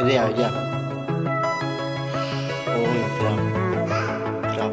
Ya, ya. Oh, jam. Jam.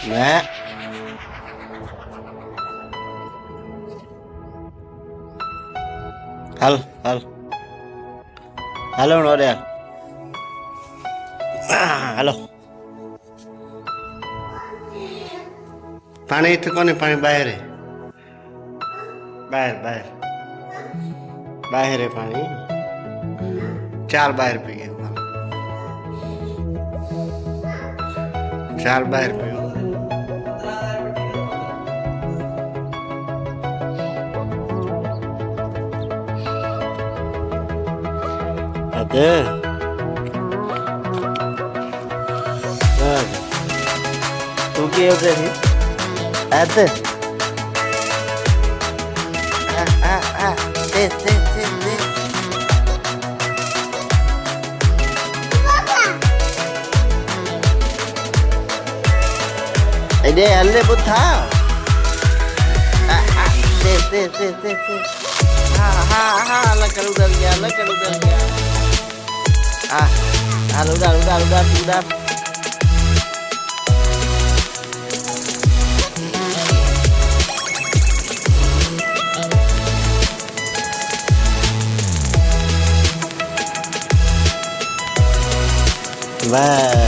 Mẹ hal hal halo nó đây halo पानी इथे कोणी पाणी बाहेर आहे बाहेर बाहेर बाहेर आहे पाणी चार बाहेर पिये चार बाहेर पियो अदे तू क्या होता है अदे ते Ide alle buta. Te. Ha la kar udar gaya. Udar. Bye.